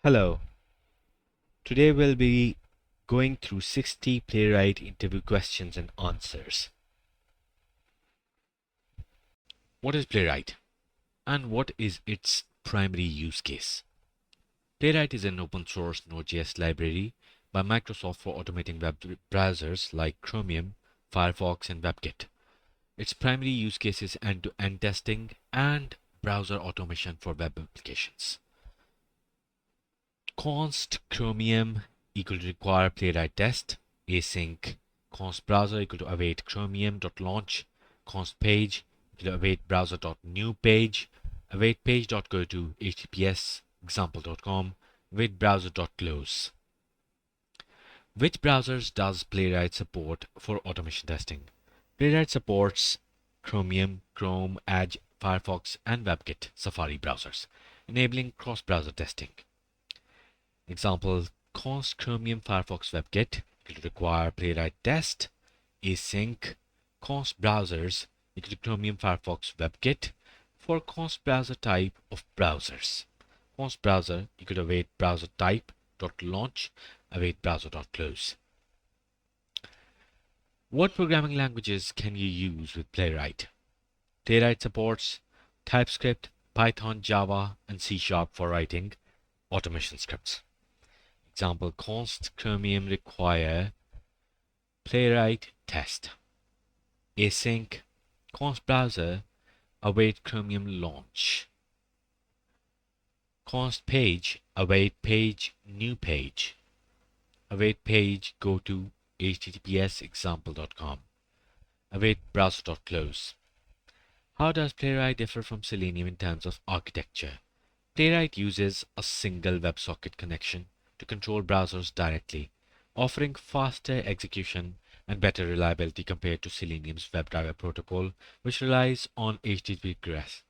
Hello. Today we'll be going through 60 Playwright interview questions and answers. What is Playwright? And what is its primary use case? Playwright is an open source Node.js library by Microsoft for automating web browsers like Chromium, Firefox, and WebKit. Its primary use case is end-to-end testing and browser automation for web applications. Const chromium equal to require playwright test, async const browser equal to await chromium.launch, const page equal to await browser.new page, await page.go to https example.com, await browser.close. Which browsers does Playwright support for automation testing? Playwright supports Chromium, Chrome, Edge, Firefox, and WebKit Safari browsers, enabling cross-browser testing. Example, const chromium Firefox WebKit equal to require playwright test, async const browsers equal to chromium Firefox WebKit for const browser type of browsers. Const browser equal to await browser type dot launch, await browser dot close. What programming languages can you use with Playwright? Playwright supports TypeScript, Python, Java, and C# for writing automation scripts. Example, const chromium require playwright test, async const browser await chromium launch, const page await page new page, await page go to https example.com, await browser.close. How does Playwright differ from Selenium in terms of architecture? Playwright uses a single WebSocket connection to control browsers directly, offering faster execution and better reliability compared to Selenium's WebDriver protocol, which relies on HTTP egress.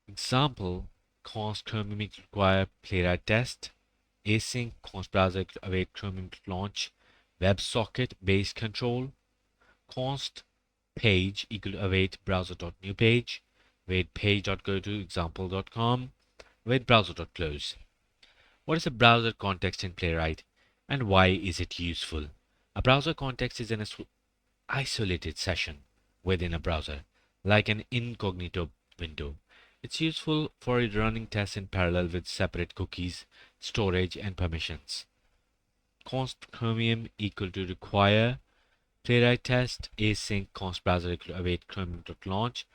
Example, const chromium require playwright test, async const browser await chromium launch, WebSocket based control, const page equal to await browser.new page, await page.go to example.com, await browser.close. What is a browser context in Playwright and why is it useful? A browser context is an isolated session within a browser, like an incognito window. It's useful for running tests in parallel with separate cookies, storage, and permissions. Const chromium equal to require playwright test, async const browser equal to await chromium.launch,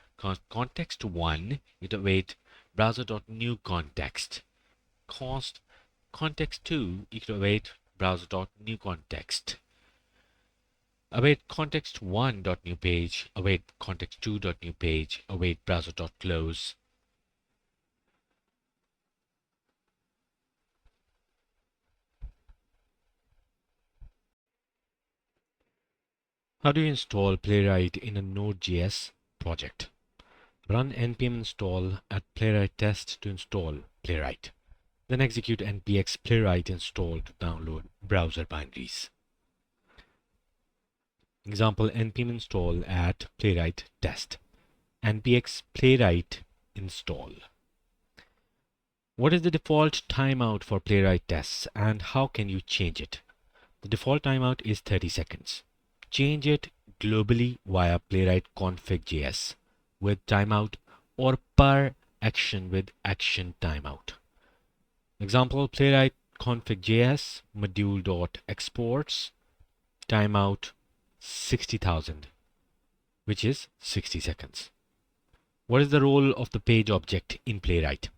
context 1 equal to await browser.new context, const context 2 equal to await browser.new context, await context 1.new page, await context 2.new page, await browser.close. How do you install Playwright in a Node.js project? Run npm install at playwright test to install Playwright. Then execute npx playwright install to download browser binaries. Example, npm install at playwright test. npx playwright install. What is the default timeout for playwright tests and how can you change it? The default timeout is 30 seconds. Change it globally via playwright config.js with timeout or per action with action timeout. Example, playwright config.js module.exports timeout 60,000, which is 60 seconds. What is the role of the page object in Playwright?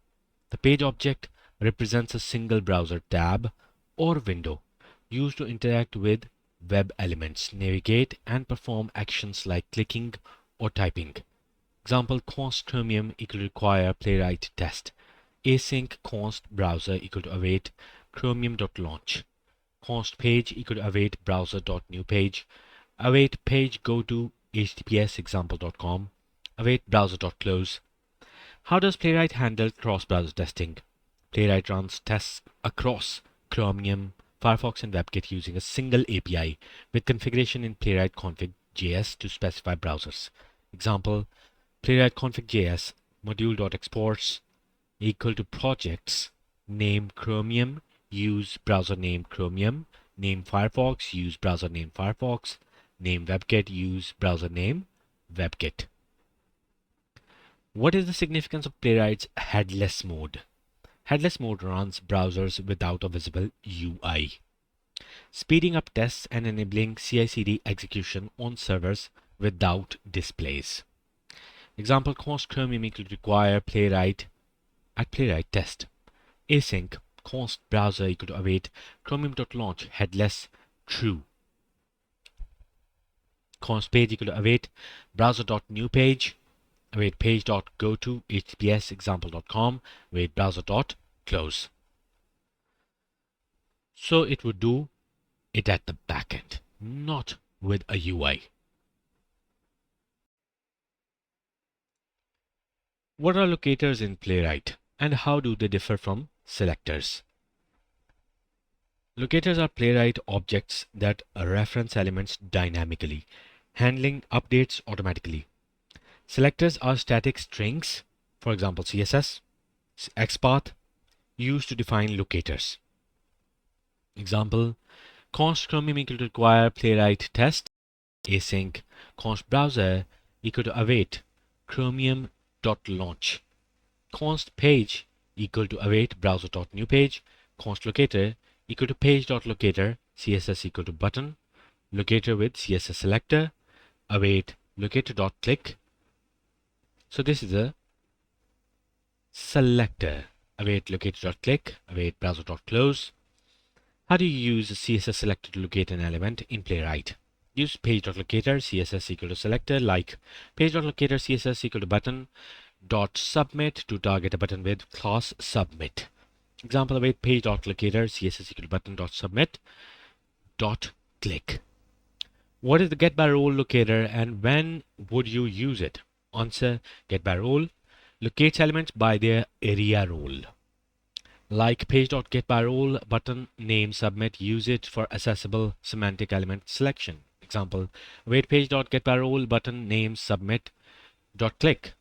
The page object represents a single browser tab or window used to interact with web elements, navigate, and perform actions like clicking or typing. Example, const chromium equal to require playwright test, async const browser equal to await chromium.launch, const page equal to await browser.new page, await page go to https example.com, await browser.close. How does Playwright handle cross-browser testing? Playwright runs tests across Chromium, Firefox, and WebKit using a single API with configuration in Playwright config.js to specify browsers. Example, Playwright config.js module.exports equal to projects, name Chromium, use browser name Chromium, name Firefox, use browser name Firefox, name WebKit, use browser name WebKit. What is the significance of Playwright's headless mode? Headless mode runs browsers without a visible UI, speeding up tests and enabling CI/CD execution on servers without displays. Example, const Chromium equal to require Playwright at Playwright test. Async const browser equal to await chromium.launch headless true. Const page equal to await browser.new page, await page.go to https example.com, await browser.close. So it would do it at the backend, not with a UI. What are locators in Playwright and how do they differ from selectors? Locators are Playwright objects that reference elements dynamically, handling updates automatically. Selectors are static strings, for example CSS, XPath, used to define locators. Example, const Chromium equal to require Playwright test, async const browser equal to await chromium.launch, const page equal to await browser.new page, const locator equal to page.locator, CSS equal to button, locator with CSS selector, await locator.click. So this is a selector, await locator.click, await browser.close. How do you use a CSS selector to locate an element in Playwright? Use page.locator CSS equal to selector, like page.locator CSS equal to button dot submit to target a button with class submit. Example, await page.locator CSS equal to button dot submit dot click. What is the get by role locator and when would you use it? Answer, get by role locates elements by their area role. Like page.getByRole button name submit, use it for accessible semantic element selection. Example, await page.getByRole button name submit dot click.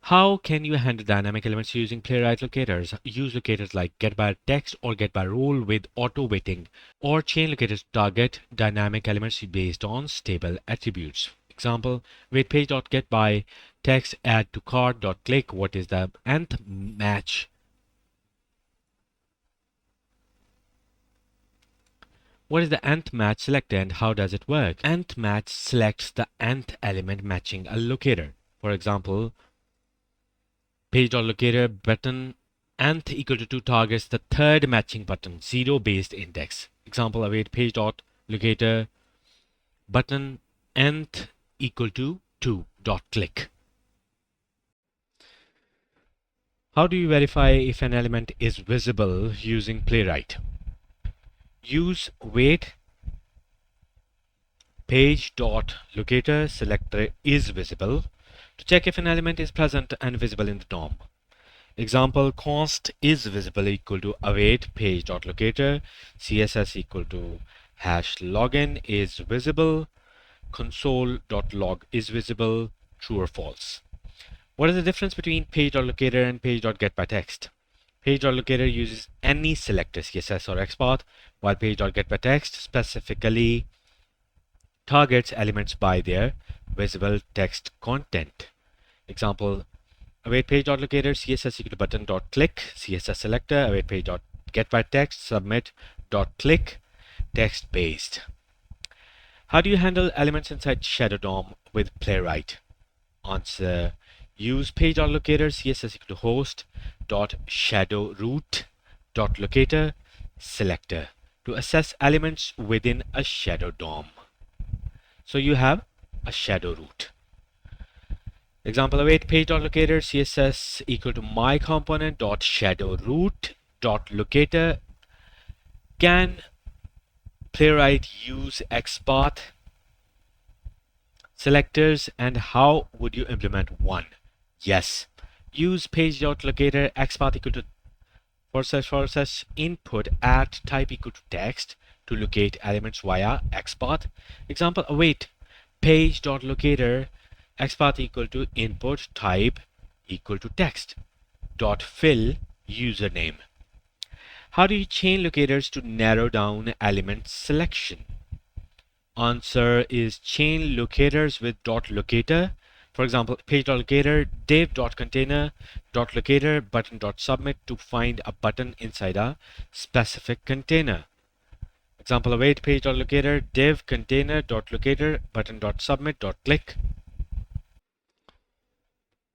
How can you handle dynamic elements using Playwright locators? Use locators like getByText or getByRole with auto weighting, or chain locators to target dynamic elements based on stable attributes. Example, wait page.getByText add to cart.click. What is the nth match? What is the nth match selector and how does it work? Nth match selects the nth element matching a locator. For example, page.locator button nth equal to 2 targets the third matching button, 0 based index. Example, await page.locator button nth equal to 2 dot click. How do you verify if an element is visible using Playwright? Use wait page.locator selector is visible to check if an element is present and visible in the DOM. Example, const is visible equal to await page.locator, CSS equal to hash login is visible, console.log is visible, true or false. What is the difference between page.locator and page.getByText? Page.locator uses any selector, CSS or XPath, while page.getByText specifically targets elements by their visible text content. Example, await page.locator CSS equal to button.click, CSS selector, await page.getByText submit.click, text based. How do you handle elements inside Shadow DOM with Playwright? Answer, use page.locator CSS equal to host dot shadow root dot locator selector to assess elements within a shadow DOM. So you have a shadow root. Example, await page.locator CSS equal to my component dot shadow root dot locator. Can Playwright use XPath selectors and how would you implement one? Yes. Use page.locator XPath equal to // input at type equal to text to locate elements via XPath. Example, await page.locator XPath equal to input type equal to text dot fill username. How do you chain locators to narrow down element selection? Answer is chain locators with dot locator. For example, page.locator, div.container, dot locator, button.submit to find a button inside a specific container. Example await page.locator, div container dot locator, button.submit dot click.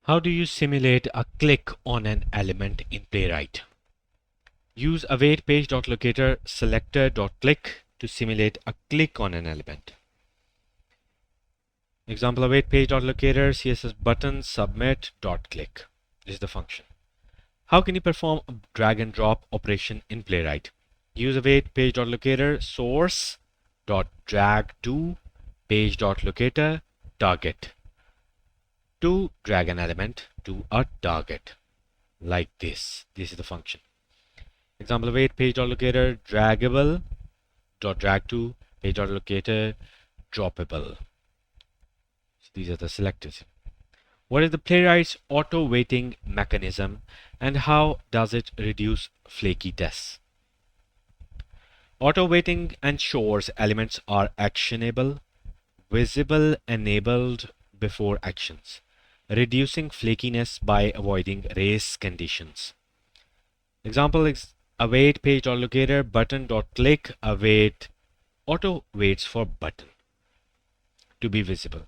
How do you simulate a click on an element in Playwright? Use await page.locator selector.click to simulate a click on an element. Example await page.locator CSS button submit dot click. This is the function. How can you perform a drag and drop operation in Playwright? Use await page.locator source dot drag to page.locator target to drag an element to a target like this. This is the function. Example await page.locator draggable dot drag to page.locator droppable. So these are the selectors. What is the Playwright's auto weighting mechanism and how does it reduce flaky tests? Auto weighting ensures elements are actionable, visible, enabled before actions, reducing flakiness by avoiding race conditions. Example is await page.locator button.click await auto waits for button to be visible.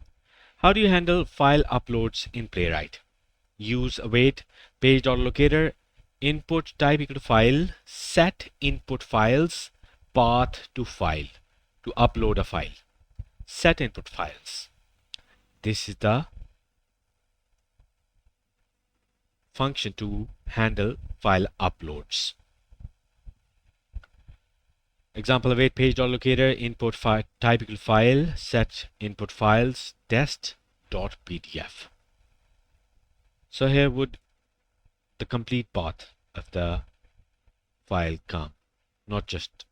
How do you handle file uploads in Playwright? Use await page.locator input type equal to file set input files path to file to upload a file. Set input files. This is the function to handle file uploads. Example await page.locator input file type equal file set input files test.pdf. So here would the complete path of the file come, not just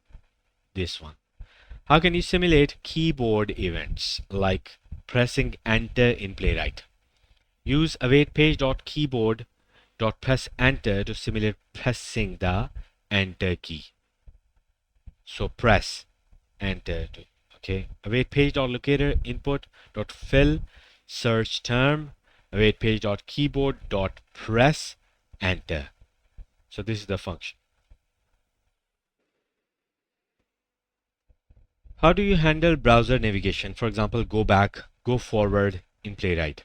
this one. How can you simulate keyboard events like pressing enter in Playwright? Use await page.keyboard.press enter to simulate pressing the enter key. So press enter. Okay. Await page.locator input.fill search term await page.keyboard.press enter. So this is the function. How do you handle browser navigation? For example, go back, go forward in Playwright.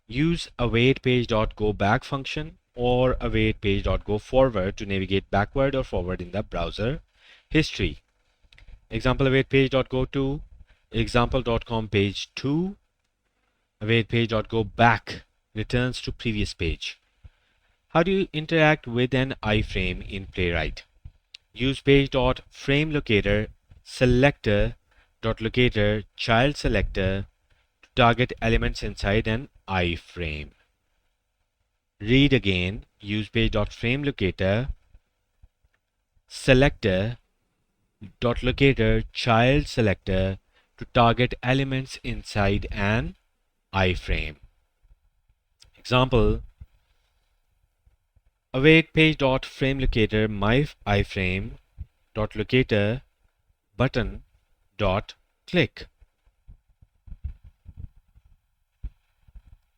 Use await page.go back function or await page.go forward to navigate backward or forward in the browser history. Example await page.go to example.com page 2. Await page.go back returns to previous page. How do you interact with an iframe in Playwright? Use page.frameLocator selector.locator child selector to target elements inside an iframe. Read again. Use page.frameLocator selector.locator child selector to target elements inside an iframe. Example await page.frameLocator my iframe.locator button dot click.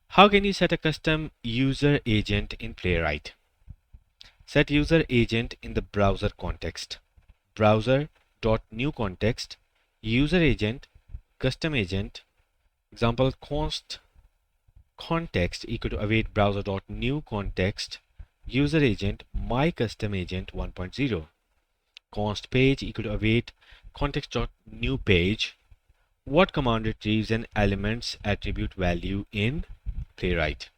How can you set a custom user agent in Playwright? Set user agent in the browser context. Browser.new context user agent custom agent. Example const context equal to await browser.new context user agent my custom agent 1.0. Const page equal to await context.new page. What command retrieves an element's attribute value in Playwright?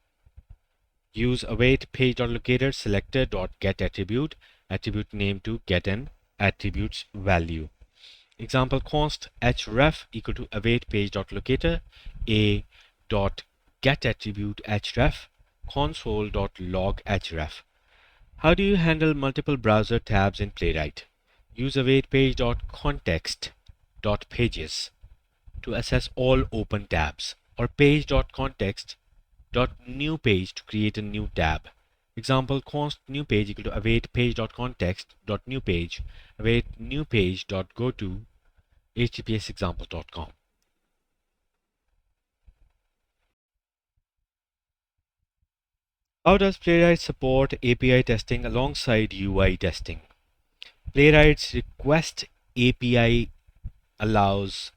Use await page.locator selector.get attribute name to get an attribute's value. Example const href equal to await page.locator a dot get attribute href console.log href. How do you handle multiple browser tabs in Playwright? Use await page.context.pages to access all open tabs or page.context.new page to create a new tab. Example, const new page equal to await page.context.newpage, await new page.go to https example.com. How does Playwright support API testing alongside UI testing? Playwright's request API allows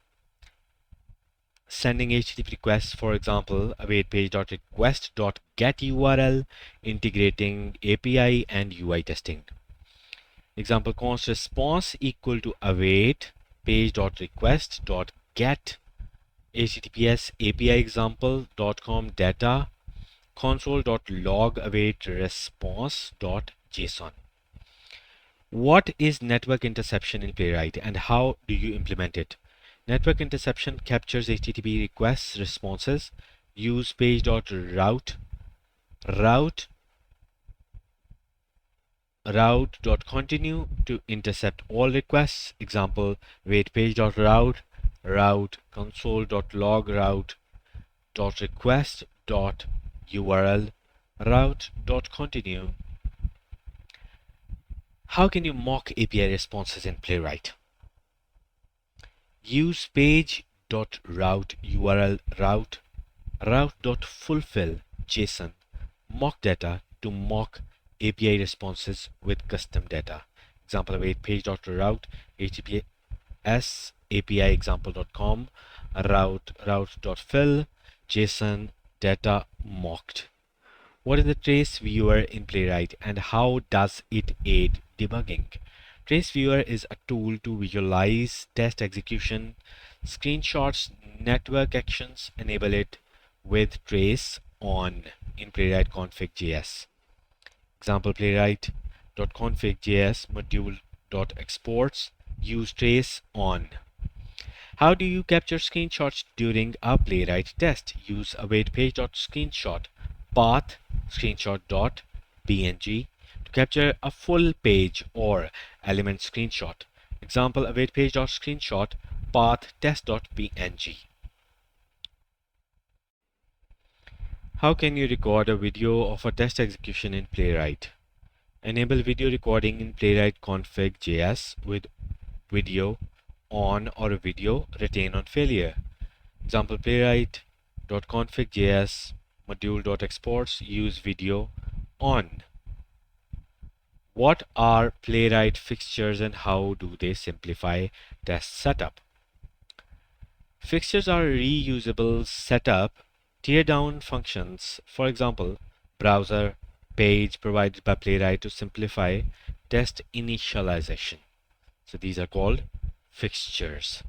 sending HTTP requests, for example, await page.request.get URL, integrating API and UI testing. Example, const response equal to await page.request.get https api example.com data console.log await response.json. What is network interception in Playwright and how do you implement it? Network interception captures HTTP requests responses. Use page.route.continue to intercept all requests. Example, wait page.route console.log route.request.url route.continue. How can you mock API responses in Playwright? Use page.route URL route.fulfill JSON mock data to mock API responses with custom data. Example, await page.route https api example.com route.fill JSON data mocked. What is the trace viewer in Playwright and how does it aid debugging? Trace viewer is a tool to visualize test execution, screenshots, network actions, enable it with trace on in Playwright config.js. Example, playwright.config.js module.exports use trace on. How do you capture screenshots during a Playwright test? Use await page.screenshot path screenshot.png to capture a full page or element screenshot. Example, await page.screenshot path test.png. How can you record a video of a test execution in Playwright? Enable video recording in Playwright config.js with video on or a video retain on failure. Example, playwright.config.js module.exports use video on. What are Playwright fixtures and how do they simplify test setup? Fixtures are reusable setup teardown functions. For example, browser page provided by Playwright to simplify test initialization. So these are called fixtures.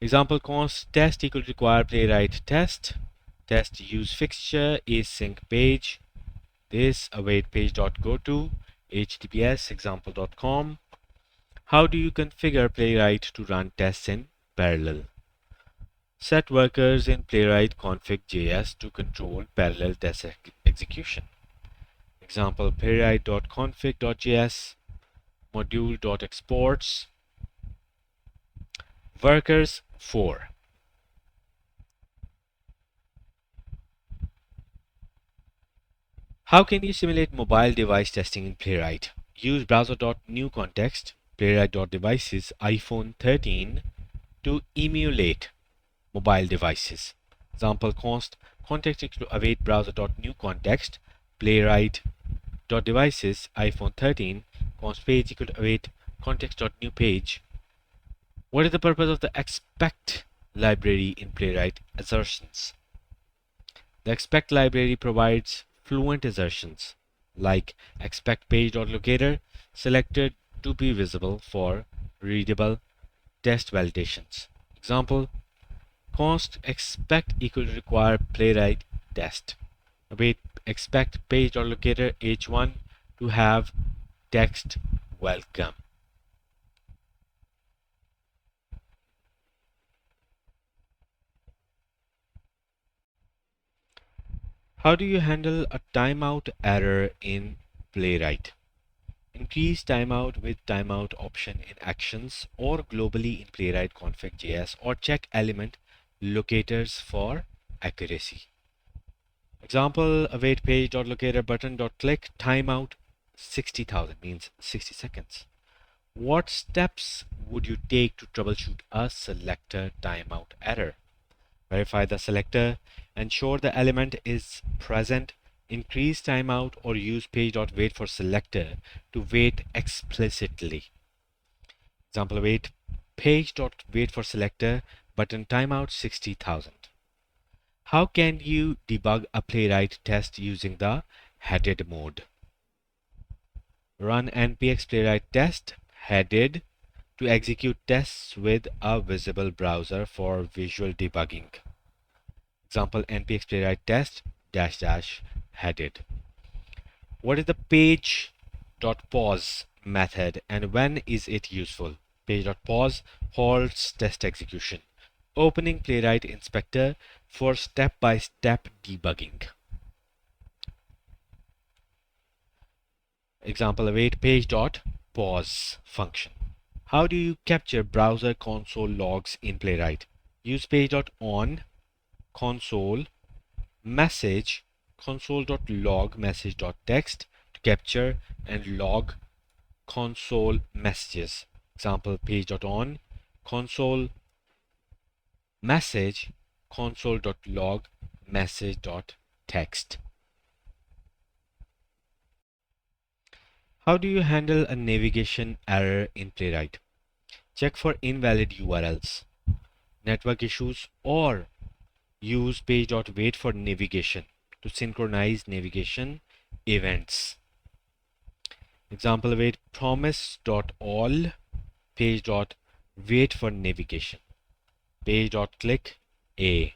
Example, const test equal to require Playwright test use fixture async page this await page.go to https example.com. How do you configure Playwright to run tests in parallel? Set workers in Playwright config.js to control parallel test execution. Example, playwright.config.js module.exports workers 4. How can you simulate mobile device testing in Playwright? Use browser.newContext playwright.devices iPhone 13 to emulate mobile devices. Example, const context equal to await browser.newContext playwright.devices iPhone 13 const page equal to await context.newPage. What is the purpose of the expect library in Playwright assertions? The expect library provides fluent assertions like expect page.locator selected to be visible for readable test validations. Example, const expect equal to require Playwright test. Await expect page.locator h1 to have text welcome. How do you handle a timeout error in Playwright? Increase timeout with timeout option in actions or globally in Playwright config.js or check element locators for accuracy. Example, await page.locator button.click timeout 60,000 means 60 seconds. What steps would you take to troubleshoot a selector timeout error? Verify the selector, ensure the element is present, increase timeout, or use page.wait for selector to wait explicitly. Example, await page.wait for selector button timeout 60,000. How can you debug a Playwright test using the headed mode? Run npx playwright test headed to execute tests with a visible browser for visual debugging. Example, npx playwright test dash dash headed. What is the page.pause method and when is it useful? Page.pause halts test execution, opening Playwright Inspector for step-by-step debugging. Example, await page.pause function. How do you capture browser console logs in Playwright? Use page.on console message console.log message.txt to capture and log console messages. Example, page.on console message console.log message.txt. How do you handle a navigation error in Playwright? Check for invalid URLs, network issues, or use page.wait for navigation to synchronize navigation events. Example, await promise.all page.wait for navigation page.click A.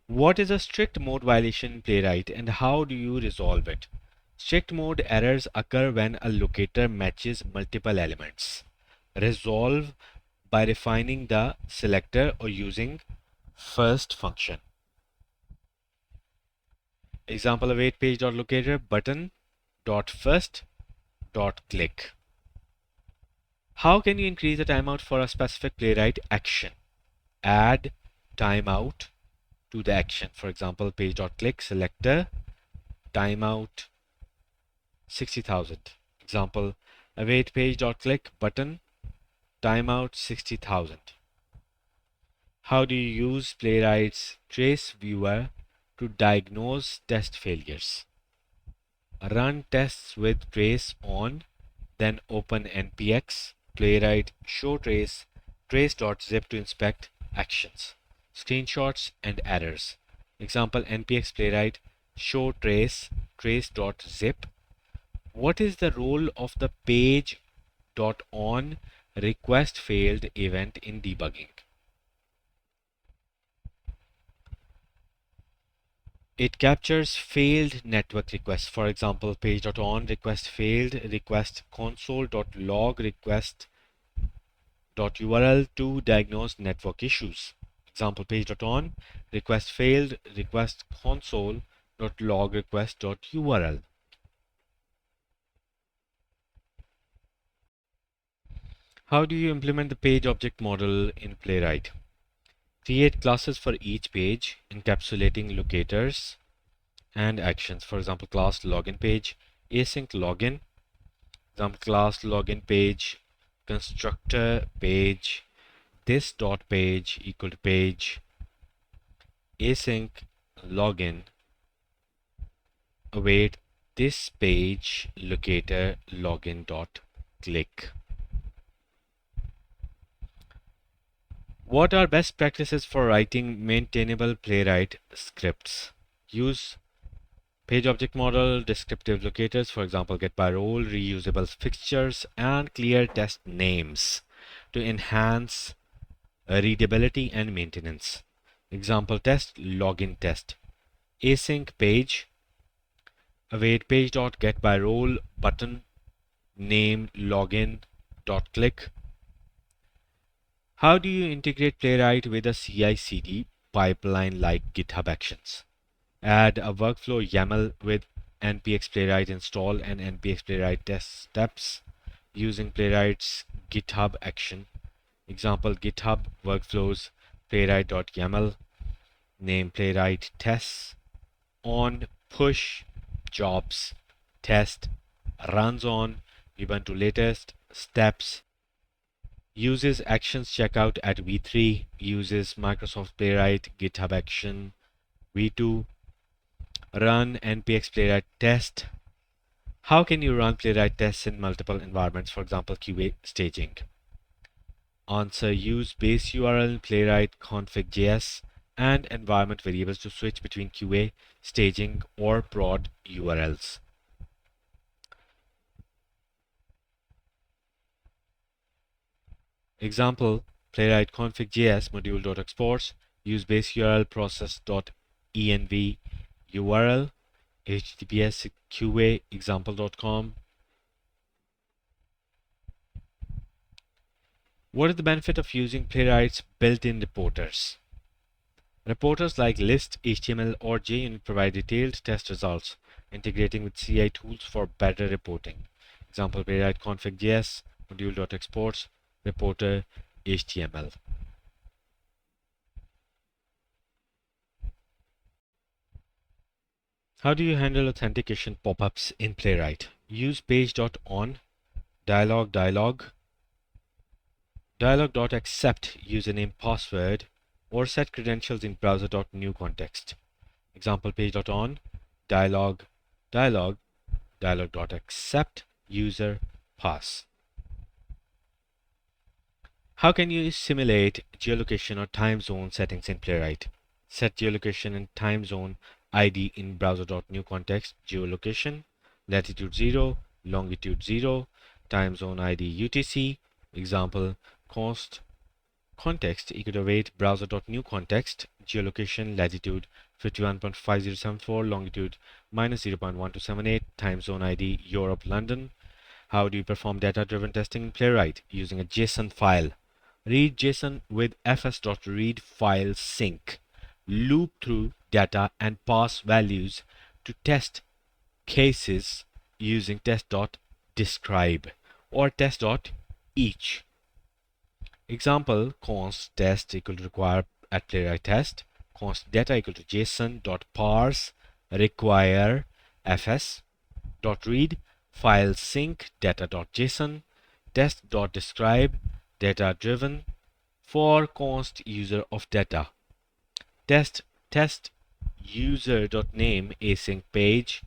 What is a strict mode violation in Playwright and how do you resolve it? Strict mode errors occur when a locator matches multiple elements. Resolve by refining the selector or using first function. Example, await page.locator button.first.click. How can you increase the timeout for a specific Playwright action? Add timeout to the action. For example, page.click selector timeout 60,000. Example, await page.click button timeout 60,000. How do you use Playwright's trace viewer to diagnose test failures? Run tests with trace on, then open npx playwright show trace trace.zip to inspect actions, screenshots, and errors. Example, npx playwright show trace trace.zip. What is the role of the page.on request failed event in debugging? It captures failed network requests. For example, page.on request failed, request console.log request.url to diagnose network issues. Example, page.on request failed, request console.log request.url. How do you implement the page object model in Playwright? Create classes for each page, encapsulating locators and actions. For example, class login page, async login. Example, class login page, constructor page, this dot page equal to page, async login, await this page locator login dot click. What are best practices for writing maintainable Playwright scripts? Use page object model, descriptive locators, for example, get by role, reusable fixtures, and clear test names to enhance readability and maintenance. Example test, login test, async page, await page.get by role button, name login dot click. How do you integrate Playwright with a CI/CD pipeline like GitHub Actions? Add a workflow YAML with npx playwright install and npx playwright test steps using Playwright's GitHub action. Example, GitHub workflows playwright.yaml, name playwright tests, on push jobs test runs on Ubuntu latest steps, uses actions checkout at v3, uses Microsoft Playwright GitHub action v2, run npx playwright test. How can you run playwright tests in multiple environments, for example QA staging? Answer: use base URL playwright config.js and environment variables to switch between QA, staging, or prod URLs. Example: playwright config.js module.exports, use base URL process.env URL, https QA example.com. What is the benefit of using Playwright's built-in reporters? Reporters like list, HTML, or JUnit provide detailed test results, integrating with CI tools for better reporting. Example: Playwright config.js module.exports reporter HTML. How do you handle authentication pop-ups in Playwright? Use page.on dialog.accept username password, or set credentials in browser.new context. Example: page.on dialog.accept user pass. How can you simulate geolocation or time zone settings in Playwright? Set geolocation and time zone ID in browser.new context geolocation, latitude 0, longitude 0, time zone ID UTC. Example: context equal to await browser.new context geolocation, latitude 51.5074, longitude -0.1278, time zone ID Europe London. How do you perform data-driven testing in Playwright? Using a JSON file. Read JSON with fs.read file sync. Loop through data and pass values to test cases using test.describe or test.each. Example: const test equal to require at playwright test, const data equal to json.parse require fs.read file sync data.json, test.describe data driven for const user of data, test user.name async page,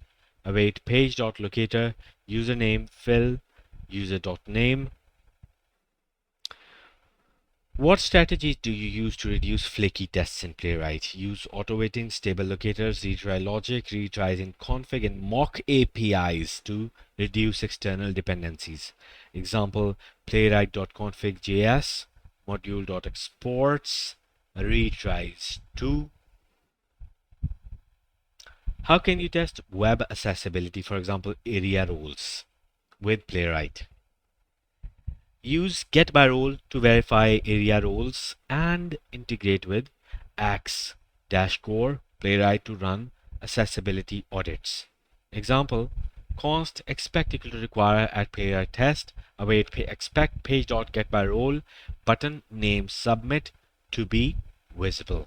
await page.locator username fill user.name. What strategies do you use to reduce flaky tests in Playwright? Use auto-waiting, stable locators, retry logic, retries in config, and mock APIs to reduce external dependencies. Example: playwright.config.js module.exports retries 2. How can you test web accessibility, for example area roles, with Playwright? Use getByRole to verify area roles and integrate with axe-core Playwright to run accessibility audits. Example: const expect equal to require at playwright test, await expect page.getByRole button name submit to be visible.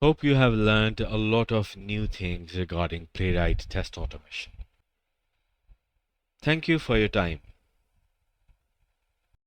Hope you have learned a lot of new things regarding Playwright test automation. Thank you for your time.